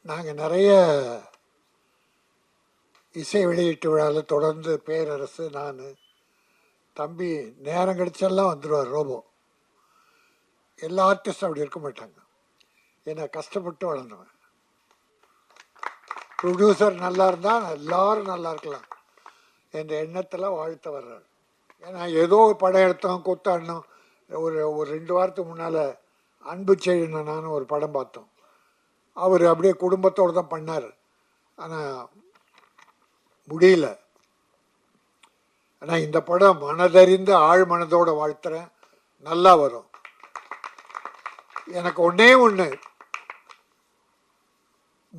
நாங்கள் நிறைய இசை வெளியீட்டு விழாவில் தொடர்ந்து பேரரசு நான் தம்பி நேரம் கிடைச்செல்லாம் வந்துடுவார் ரோபோ. எல்லா ஆர்டிஸ்டும் அப்படி இருக்க மாட்டாங்க. ஏன்னா கஷ்டப்பட்டு வளர்ந்தவன். ப்ரொடியூசர் நல்லா இருந்தால் எல்லோரும் நல்லா இருக்கலாம் என்ற எண்ணத்தில் வாழ்த்த வர்றாரு. ஏன்னா ஏதோ படம் எடுத்தோம் கூத்தாடினோம். ஒரு 2 வாரத்துக்கு முன்னால் அன்பு செய்யணும் ஒரு படம் பார்த்தோம். அவர் அப்படியே குடும்பத்தோடு தான் பண்ணார். ஆனால் முடியல. ஆனால் இந்த படம் மனதறிந்து ஆழ் மனதோடு வாழ்த்துறேன், நல்லா வரும். எனக்கு ஒன்றே ஒன்று,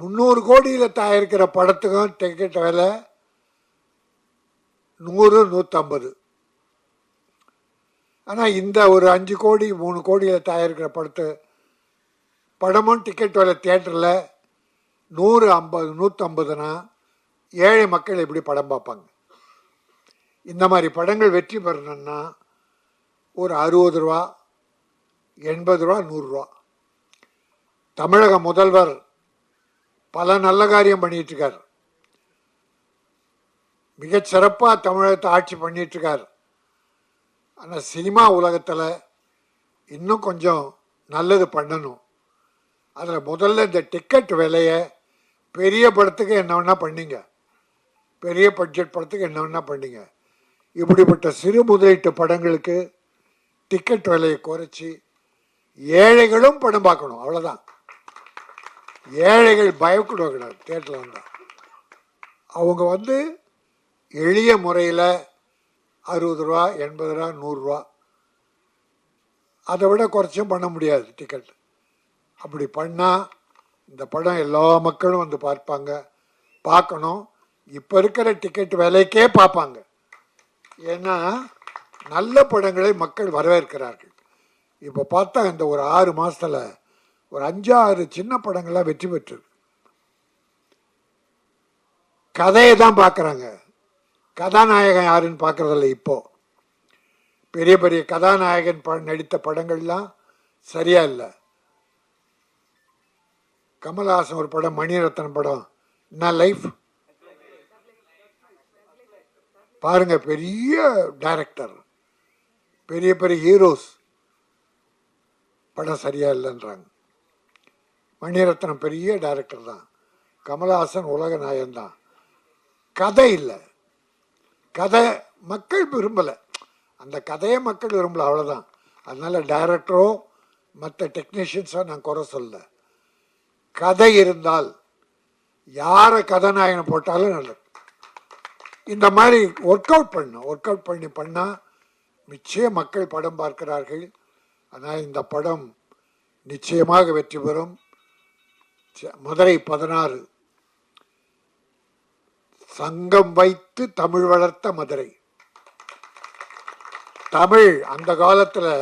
300 கோடியில் தயாரிக்கிற படத்துக்கும் டிக்கெட் விலை 100-150. ஆனால் இந்த ஒரு 5 கோடி 3 கோடியில் தயாரிக்கிற படமும் டிக்கெட் விலை தியேட்டரில் 100-150-150னா ஏழை மக்கள் எப்படி படம் பார்ப்பாங்க? இந்த மாதிரி படங்கள் வெற்றி பெறணும்னா ஒரு 60 ரூபா, 80 ரூபா, 100 ரூபா. தமிழக முதல்வர் பல நல்ல காரியம் பண்ணிகிட்ருக்கார். மிகச்சிறப்பாக தமிழகத்தை ஆட்சி பண்ணிகிட்ருக்கார். ஆனால் சினிமா உலகத்தில் இன்னும் கொஞ்சம் நல்லது பண்ணணும். அதில் முதல்ல இந்த டிக்கெட் விலையை பெரிய படத்துக்கு என்ன வேணால் பண்ணிங்க, பெரிய பட்ஜெட் படத்துக்கு என்ன வேணால் பண்ணிங்க. இப்படிப்பட்ட சிறு முதலீட்டு படங்களுக்கு டிக்கெட் விலையை குறைச்சி ஏழைகளும் படம் பார்க்கணும். அவ்வளோதான். ஏழைகள் பயக்கூடாது தியேட்டரில் வந்தால். அவங்க எளிய முறையில் 60 ரூபா, 80 ரூபா, 100 ரூபா, அதை விட குறைச்சும் பண்ண முடியாது டிக்கெட். அப்படி பண்ணால் இந்த படம் எல்லா மக்களும் பார்க்கணும். இப்போ இருக்கிற டிக்கெட் விலைக்கே பார்ப்பாங்க. ஏன்னா நல்ல படங்களை மக்கள் வரவேற்கிறார்கள். இப்போ பார்த்தா இந்த ஒரு 6 மாதத்தில் ஒரு 5-6 சின்ன படங்கள்லாம் வெற்றி பெற்றிருக்கு. கதையை தான் பார்க்குறாங்க, கதாநாயகன் யாருன்னு பார்க்குறதில்ல. இப்போது பெரிய பெரிய கதாநாயகன் நடித்த படங்கள்லாம் சரியா இல்லை. கமல்ஹாசன் ஒரு படம், மணிரத்னம் படம், என்ன லைஃப் பாருங்க. பெரிய டைரக்டர், பெரிய பெரிய ஹீரோஸ், படம் சரியா இல்லைன்றாங்க. மணிரத்னம் பெரிய டைரக்டர் தான், கமல்ஹாசன் உலக நாயகன் தான். கதை இல்லை, கதை மக்கள் விரும்பலை, அந்த கதையை மக்கள் விரும்பலை, அவ்வளோதான். அதனால டைரக்டரோ மற்ற டெக்னீஷியன்ஸோ நான் குறை சொல்ல. கதை இருந்தால் யாரை கதாநாயகனை போட்டாலும் நல்லது. இந்த மாதிரி ஒர்க் அவுட் பண்ணால் நிச்சயம் மக்கள் படம் பார்க்கிறார்கள். ஆனால் இந்த படம் நிச்சயமாக வெற்றி பெறும். மதுரை 16 சங்கம் வைத்து தமிழ் வளர்த்த மதுரை. தமிழ் அந்த காலத்தில்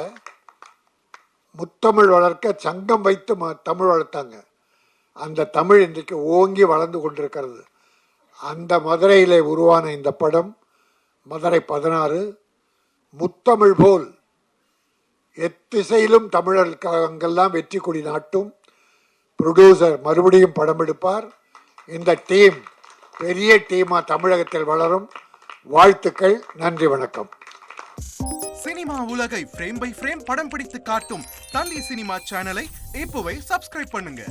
முத்தமிழ் வளர்க்க சங்கம் வைத்து தமிழ் வளர்த்தாங்க. அந்த தமிழ் இன்றைக்கு ஓங்கி வளர்ந்து கொண்டிருக்கிறது. அந்த மதுரையிலே உருவான இந்த படம் மதுரை 16 முத்தமிழ் போல் எத்திசையிலும் தமிழர்களுக்கெல்லாம் வெற்றி கொடி நாட்டும். ப்ரொடியூசர் மறுபடியும் படம் எடுப்பார். இந்த டீம் பெரிய டீமா தமிழகத்தில் வளரும். வாழ்த்துக்கள். நன்றி, வணக்கம். சினிமா உலகை ஃப்ரேம் பை ஃப்ரேம் படம் பிடித்து காட்டும் தந்தி சினிமா சேனலை இப்போவே சப்ஸ்கிரைப் பண்ணுங்க.